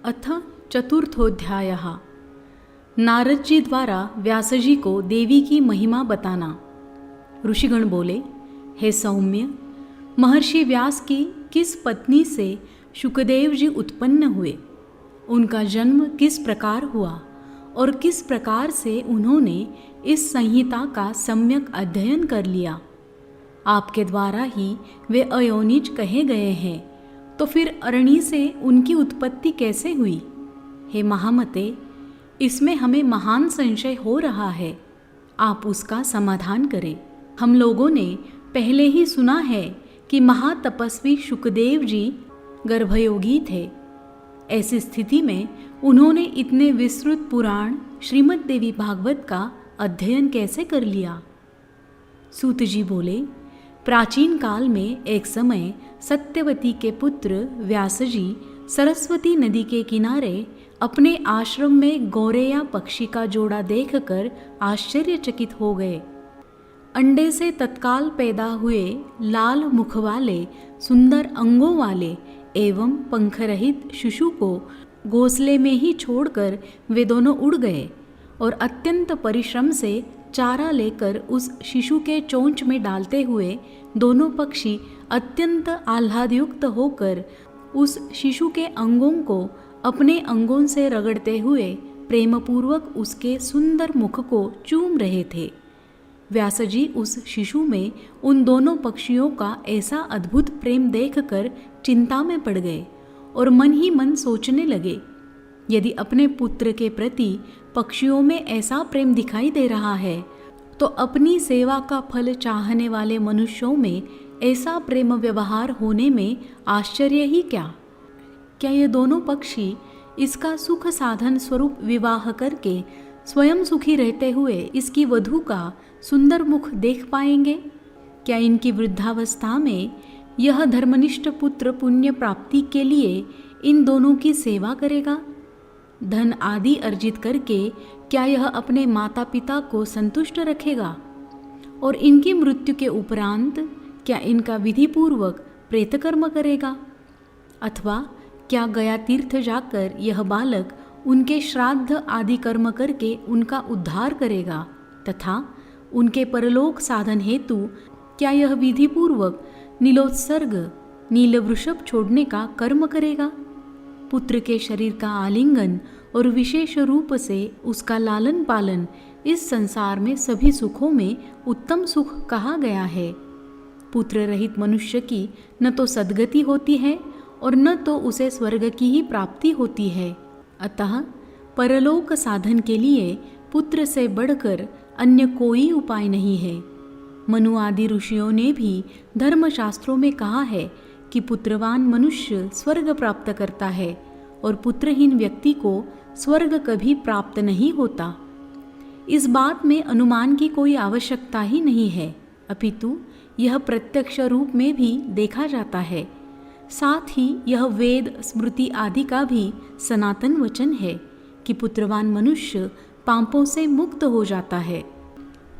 अथ चतुर्थोध्यायः। नारद जी द्वारा व्यास जी को देवी की महिमा बताना। ऋषिगण बोले, हे सौम्य, महर्षि व्यास की किस पत्नी से शुकदेव जी उत्पन्न हुए, उनका जन्म किस प्रकार हुआ और किस प्रकार से उन्होंने इस संहिता का सम्यक अध्ययन कर लिया। आपके द्वारा ही वे अयोनिज कहे गए हैं, तो फिर अरणी से उनकी उत्पत्ति कैसे हुई? हे महामते, इसमें हमें महान संशय हो रहा है, आप उसका समाधान करें। हम लोगों ने पहले ही सुना है कि महातपस्वी शुकदेव जी गर्भयोगी थे। ऐसी स्थिति में उन्होंने इतने विस्तृत पुराण श्रीमद् देवी भागवत का अध्ययन कैसे कर लिया? सूत जी बोले, प्राचीन काल में एक समय सत्यवती के पुत्र व्यास जी सरस्वती नदी के किनारे अपने आश्रम में गौरैया पक्षी का जोड़ा देखकर आश्चर्यचकित हो गए। अंडे से तत्काल पैदा हुए लाल मुख वाले सुंदर अंगों वाले एवं पंख रहित शिशु को घोंसले में ही छोड़कर वे दोनों उड़ गए और अत्यंत परिश्रम से चारा लेकर उस शिशु के चोंच में डालते हुए दोनों पक्षी अत्यंत आह्लादयुक्त होकर उस शिशु के अंगों को अपने अंगों से रगड़ते हुए प्रेमपूर्वक उसके सुंदर मुख को चूम रहे थे। व्यास जी उस शिशु में उन दोनों पक्षियों का ऐसा अद्भुत प्रेम देखकर चिंता में पड़ गए और मन ही मन सोचने लगे, यदि अपने पुत्र के प्रति पक्षियों में ऐसा प्रेम दिखाई दे रहा है, तो अपनी सेवा का फल चाहने वाले मनुष्यों में ऐसा प्रेम व्यवहार होने में आश्चर्य ही क्या? क्या ये दोनों पक्षी इसका सुख साधन स्वरूप विवाह करके स्वयं सुखी रहते हुए इसकी वधू का सुंदर मुख देख पाएंगे? क्या इनकी वृद्धावस्था में यह धर्मनिष्ठ पुत्र पुण्य प्राप्ति के लिए इन दोनों की सेवा करेगा? धन आदि अर्जित करके क्या यह अपने माता पिता को संतुष्ट रखेगा? और इनकी मृत्यु के उपरांत क्या इनका विधि पूर्वक प्रेतकर्म करेगा? अथवा क्या गया तीर्थ जाकर यह बालक उनके श्राद्ध आदि कर्म करके उनका उद्धार करेगा तथा उनके परलोक साधन हेतु क्या यह विधि पूर्वक नीलोत्सर्ग नील वृषभ छोड़ने का कर्म करेगा? पुत्र के शरीर का आलिंगन और विशेष रूप से उसका लालन पालन इस संसार में सभी सुखों में उत्तम सुख कहा गया है। पुत्र रहित मनुष्य की न तो सद्गति होती है और न तो उसे स्वर्ग की ही प्राप्ति होती है। अतः परलोक साधन के लिए पुत्र से बढ़कर अन्य कोई उपाय नहीं है। मनु आदि ऋषियों ने भी धर्मशास्त्रों में कहा है कि पुत्रवान मनुष्य स्वर्ग प्राप्त करता है और पुत्रहीन व्यक्ति को स्वर्ग कभी प्राप्त नहीं होता। इस बात में अनुमान की कोई आवश्यकता ही नहीं है, अपितु यह प्रत्यक्ष रूप में भी देखा जाता है। साथ ही यह वेद स्मृति आदि का भी सनातन वचन है कि पुत्रवान मनुष्य पापों से मुक्त हो जाता है।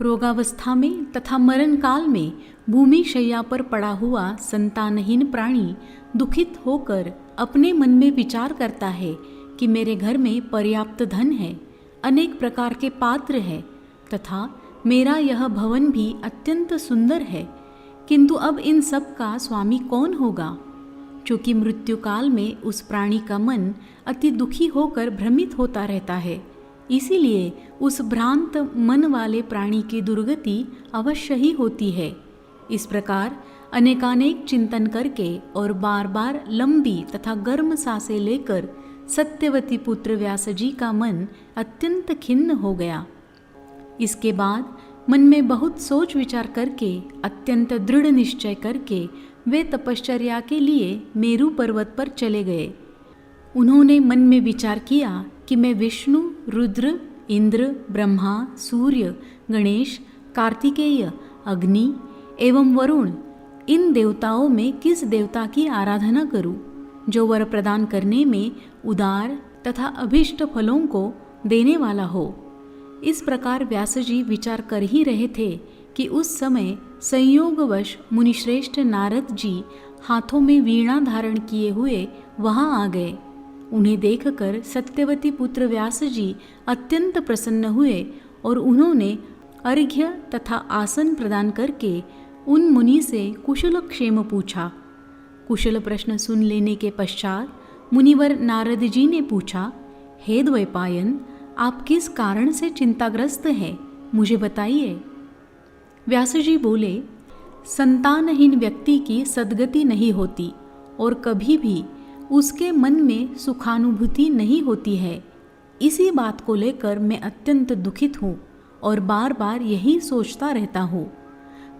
रोगावस्था में तथा मरण काल में भूमि शैया पर पड़ा हुआ संतानहीन प्राणी दुखित होकर अपने मन में विचार करता है कि मेरे घर में पर्याप्त धन है, अनेक प्रकार के पात्र है तथा मेरा यह भवन भी अत्यंत सुंदर है, किंतु अब इन सब का स्वामी कौन होगा? चूँकि मृत्यु काल में उस प्राणी का मन अति दुखी होकर भ्रमित होता रहता है, इसीलिए उस भ्रांत मन वाले प्राणी की दुर्गति अवश्य ही होती है। इस प्रकार अनेकानेक चिंतन करके और बार बार लंबी तथा गर्म सांसें लेकर सत्यवती पुत्र व्यास जी का मन अत्यंत खिन्न हो गया। इसके बाद मन में बहुत सोच विचार करके अत्यंत दृढ़ निश्चय करके वे तपश्चर्या के लिए मेरु पर्वत पर चले गए। उन्होंने मन में विचार किया कि मैं विष्णु, रुद्र, इंद्र, ब्रह्मा, सूर्य, गणेश, कार्तिकेय, अग्नि एवं वरुण, इन देवताओं में किस देवता की आराधना करूं, जो वर प्रदान करने में उदार तथा अभीष्ट फलों को देने वाला हो। इस प्रकार व्यास जी विचार कर ही रहे थे कि उस समय संयोगवश मुनिश्रेष्ठ नारद जी हाथों में वीणा धारण किए हुए वहां आ गए उन्हें देखकर सत्यवती पुत्र व्यास जी अत्यंत प्रसन्न हुए और उन्होंने अर्घ्य तथा आसन प्रदान करके उन मुनि से कुशल क्षेम पूछा। कुशल प्रश्न सुन लेने के पश्चात मुनिवर नारद जी ने पूछा, हे द्वैपायन, आप किस कारण से चिंताग्रस्त हैं, मुझे बताइए। व्यास जी बोले, संतानहीन व्यक्ति की सद्गति नहीं होती और कभी भी उसके मन में सुखानुभूति नहीं होती है। इसी बात को लेकर मैं अत्यंत दुखित हूँ और बार बार यही सोचता रहता हूँ,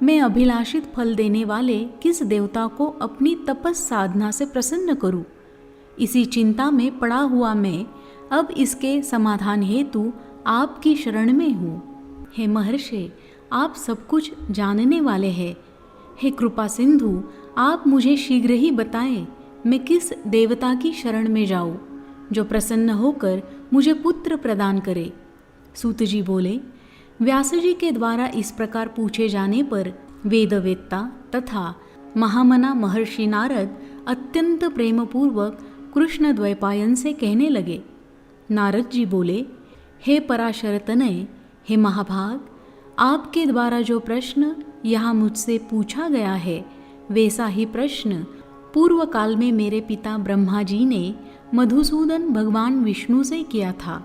मैं अभिलाषित फल देने वाले किस देवता को अपनी तपस साधना से प्रसन्न करूं। इसी चिंता में पड़ा हुआ मैं अब इसके समाधान हेतु आपकी शरण में हूँ। हे महर्षि, आप सब कुछ जानने वाले हैं। हे कृपा सिंधु, आप मुझे शीघ्र ही बताएं मैं किस देवता की शरण में जाऊं जो प्रसन्न होकर मुझे पुत्र प्रदान करे। सूत जी बोले, व्यास जी के द्वारा इस प्रकार पूछे जाने पर वेदवेत्ता तथा महामना महर्षि नारद अत्यंत प्रेमपूर्वक कृष्ण द्वैपायन से कहने लगे। नारद जी बोले, हे पराशर तनय, हे महाभाग, आपके द्वारा जो प्रश्न यहाँ मुझसे पूछा गया है वैसा ही प्रश्न पूर्व काल में मेरे पिता ब्रह्मा जी ने मधुसूदन भगवान विष्णु से किया था।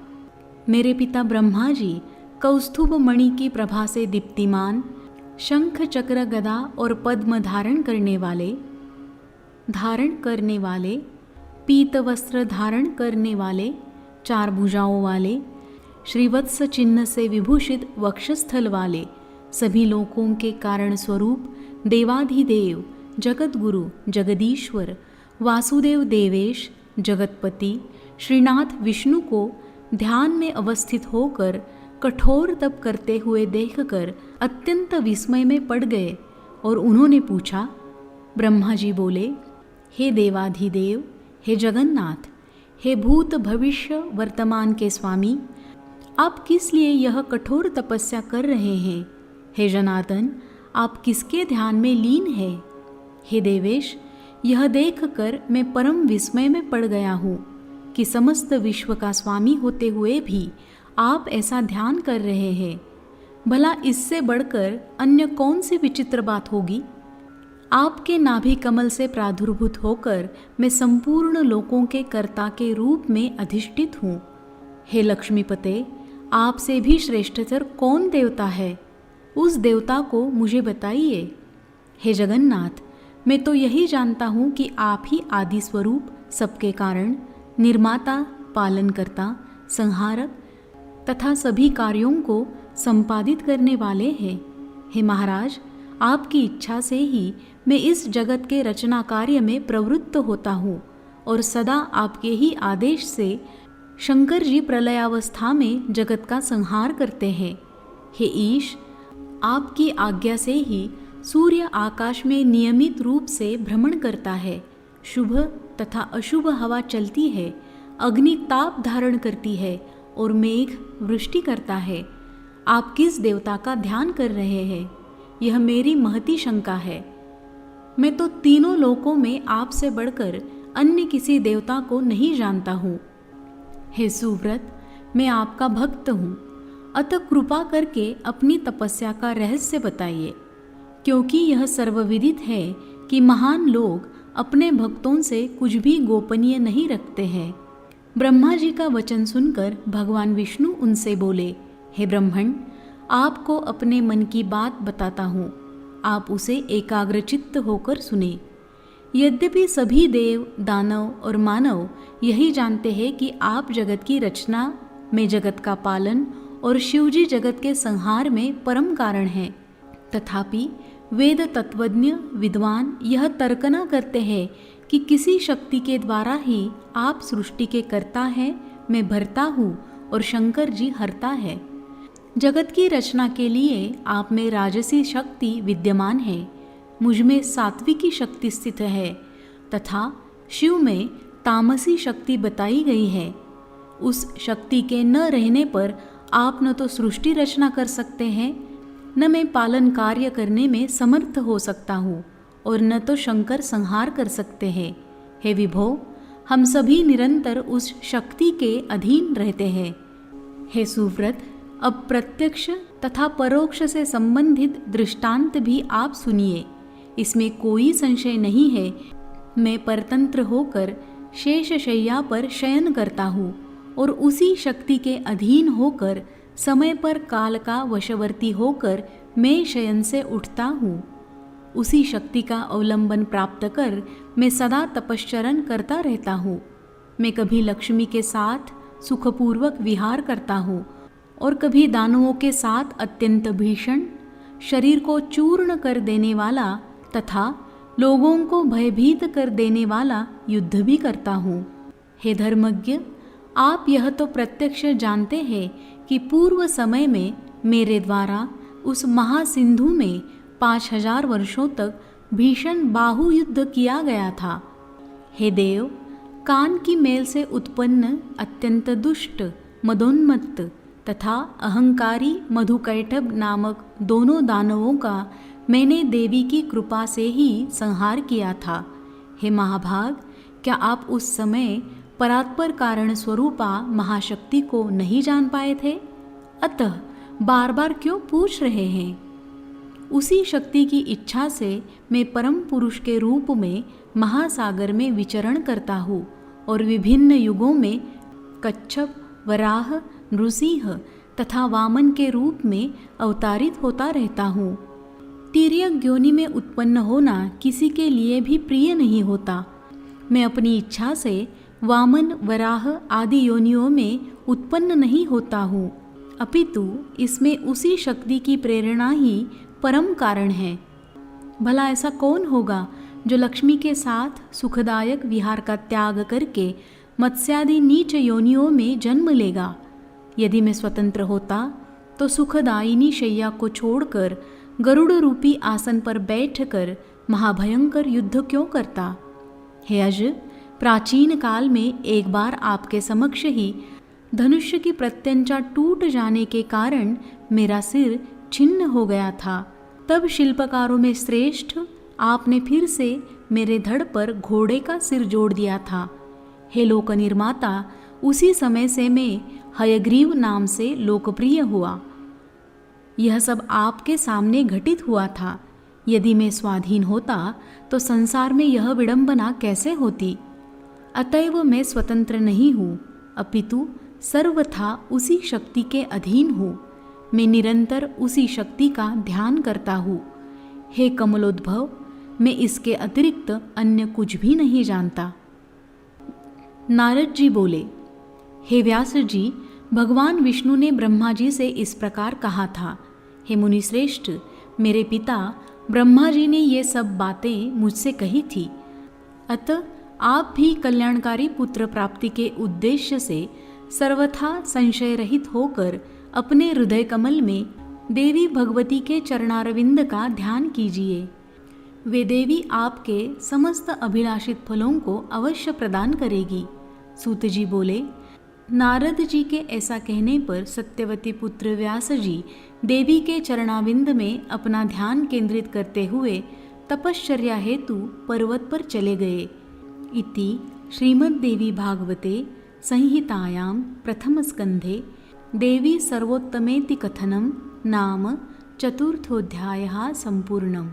मेरे पिता ब्रह्मा जी कौस्तुभ मणि की प्रभा से दीप्तिमान, शंख चक्र गदा और पद्म धारण करने वाले, पीत वस्त्र धारण करने वाले, 4 भुजाओं वाले, श्रीवत्स चिन्ह से विभूषित वक्षस्थल वाले, सभी लोकों के कारण स्वरूप देवाधिदेव, जगतगुरु, जगदीश्वर, वासुदेव देवेश, जगतपति श्रीनाथ विष्णु को ध्यान में अवस्थित होकर कठोर तप करते हुए देखकर अत्यंत विस्मय में पड़ गए और उन्होंने पूछा। ब्रह्मा जी बोले, हे देवाधिदेव, हे जगन्नाथ, हे भूत भविष्य वर्तमान के स्वामी, आप किस लिए यह कठोर तपस्या कर रहे हैं? हे जनार्दन, आप किसके ध्यान में लीन हैं? हे देवेश, यह देखकर मैं परम विस्मय में पड़ गया हूँ कि समस्त विश्व का स्वामी होते हुए भी आप ऐसा ध्यान कर रहे हैं। भला इससे बढ़कर अन्य कौन सी विचित्र बात होगी? आपके नाभि कमल से प्रादुर्भूत होकर मैं संपूर्ण लोकों के कर्ता के रूप में अधिष्ठित हूँ। हे लक्ष्मीपते, आपसे भी श्रेष्ठतर कौन देवता है? उस देवता को मुझे बताइए। हे जगन्नाथ, मैं तो यही जानता हूँ कि आप ही आदि स्वरूप, सबके कारण, निर्माता, पालनकर्ता, संहारक तथा सभी कार्यों को संपादित करने वाले हैं। हे महाराज, आपकी इच्छा से ही मैं इस जगत के रचना कार्य में प्रवृत्त होता हूँ और सदा आपके ही आदेश से शंकर जी प्रलयावस्था में जगत का संहार करते हैं। हे ईश, आपकी आज्ञा से ही सूर्य आकाश में नियमित रूप से भ्रमण करता है, शुभ तथा अशुभ हवा चलती है, अग्नि ताप धारण करती है और मेघ वृष्टि करता है। आप किस देवता का ध्यान कर रहे हैं, यह मेरी महती शंका है। मैं तो तीनों लोकों में आपसे बढ़कर अन्य किसी देवता को नहीं जानता हूँ। हे सुव्रत, मैं आपका भक्त हूँ, अतः कृपा करके अपनी तपस्या का रहस्य बताइए, क्योंकि यह सर्वविदित है कि महान लोग अपने भक्तों से कुछ भी गोपनीय नहीं रखते हैं। ब्रह्मा जी का वचन सुनकर भगवान विष्णु उनसे बोले, हे ब्रह्मण, आपको अपने मन की बात बताता हूँ, आप उसे एकाग्रचित्त होकर सुने। यद्यपि सभी देव, दानव और मानव यही जानते हैं कि आप जगत की रचना में जगत का पालन और शिवजी जगत के संहार में परम कारण हैं, तथापि वेद तत्वज्ञ विद्वान यह तर्कना करते हैं कि किसी शक्ति के द्वारा ही आप सृष्टि के कर्ता हैं, मैं भरता हूँ और शंकर जी हरता है। जगत की रचना के लिए आप में राजसी शक्ति विद्यमान है, मुझ में सात्विकी शक्ति स्थित है तथा शिव में तामसी शक्ति बताई गई है। उस शक्ति के न रहने पर आप न तो सृष्टि रचना कर सकते हैं, न मैं पालन कार्य करने में समर्थ हो सकता हूँ और न तो शंकर संहार कर सकते हैं। हे विभो, हम सभी निरंतर उस शक्ति के अधीन रहते हैं। हे सुव्रत, अब प्रत्यक्ष तथा परोक्ष से संबंधित दृष्टांत भी आप सुनिए। इसमें कोई संशय नहीं है, मैं परतंत्र होकर शेष शैया पर शयन करता हूँ और उसी शक्ति के अधीन होकर समय पर काल का वशवर्ती होकर मैं शयन से उठता हूँ। उसी शक्ति का अवलंबन प्राप्त कर मैं सदा तपश्चरण करता रहता हूँ। मैं कभी लक्ष्मी के साथ सुखपूर्वक विहार करता हूँ और कभी दानवों के साथ अत्यंत भीषण, शरीर को चूर्ण कर देने वाला तथा लोगों को भयभीत कर देने वाला युद्ध भी करता हूँ। हे धर्मज्ञ, आप यह तो प्रत्यक्ष जानते हैं कि पूर्व समय में मेरे द्वारा उस महासिंधु में 5000 वर्षों तक भीषण बाहु युद्ध किया गया था। हे देव, कान की मेल से उत्पन्न अत्यंत दुष्ट, मदोन्मत्त तथा अहंकारी मधुकैटभ नामक दोनों दानवों का मैंने देवी की कृपा से ही संहार किया था। हे महाभाग, क्या आप उस समय परात्पर कारण स्वरूपा महाशक्ति को नहीं जान पाए थे? अतः बार बार क्यों पूछ रहे हैं? उसी शक्ति की इच्छा से मैं परम पुरुष के रूप में महासागर में विचरण करता हूँ और विभिन्न युगों में कच्छप, वराह, नृसिंह तथा वामन के रूप में अवतारित होता रहता हूँ। तिर्यक योनि में उत्पन्न होना किसी के लिए भी प्रिय नहीं होता। मैं अपनी इच्छा से वामन, वराह आदि योनियों में उत्पन्न नहीं होता हूँ, अपितु इसमें उसी शक्ति की प्रेरणा ही परम कारण है। भला ऐसा कौन होगा जो लक्ष्मी के साथ सुखदायक विहार का त्याग करके मत्स्यादि नीच योनियों में जन्म लेगा? यदि मैं स्वतंत्र होता तो सुखदायिनी शैया को छोड़कर गरुड़ रूपी आसन पर बैठकर महाभयंकर युद्ध क्यों करता? हे अज, प्राचीन काल में एक बार आपके समक्ष ही धनुष्य की प्रत्यंचा टूट जाने के कारण मेरा सिर छिन्न हो गया था। तब शिल्पकारों में श्रेष्ठ आपने फिर से मेरे धड़ पर घोड़े का सिर जोड़ दिया था। हे लोक निर्माता, उसी समय से मैं हयग्रीव नाम से लोकप्रिय हुआ। यह सब आपके सामने घटित हुआ था। यदि मैं स्वाधीन होता तो संसार में यह विडंबना कैसे होती? अतएव मैं स्वतंत्र नहीं हूँ, अपितु सर्वथा उसी शक्ति के अधीन हूँ। मैं निरंतर उसी शक्ति का ध्यान करता हूँ। हे कमलोद्भव, मैं इसके अतिरिक्त अन्य कुछ भी नहीं जानता। नारद जी बोले, हे व्यास जी, भगवान विष्णु ने ब्रह्मा जी से इस प्रकार कहा था, हे मुनिश्रेष्ठ, मेरे पिता ब्रह्मा जी ने ये सब बातें मुझसे कही थी। अतः आप भी कल्याणकारी पुत्र प्राप्ति के उद्देश्य से सर्वथा संशय रहित होकर अपने हृदय कमल में देवी भगवती के चरणारविंद का ध्यान कीजिए। वे देवी आपके समस्त अभिलाषित फलों को अवश्य प्रदान करेगी। सूत जी बोले, नारद जी के ऐसा कहने पर सत्यवती पुत्र व्यास जी देवी के चरणाविंद में अपना ध्यान केंद्रित करते हुए तपश्चर्या हेतु पर्वत पर चले गए। इति श्रीमद्देवी भागवते संहितायां प्रथमस्कन्धे देवी सर्वोत्तमेति कथनं नाम चतुर्थोऽध्यायः सम्पूर्णम्।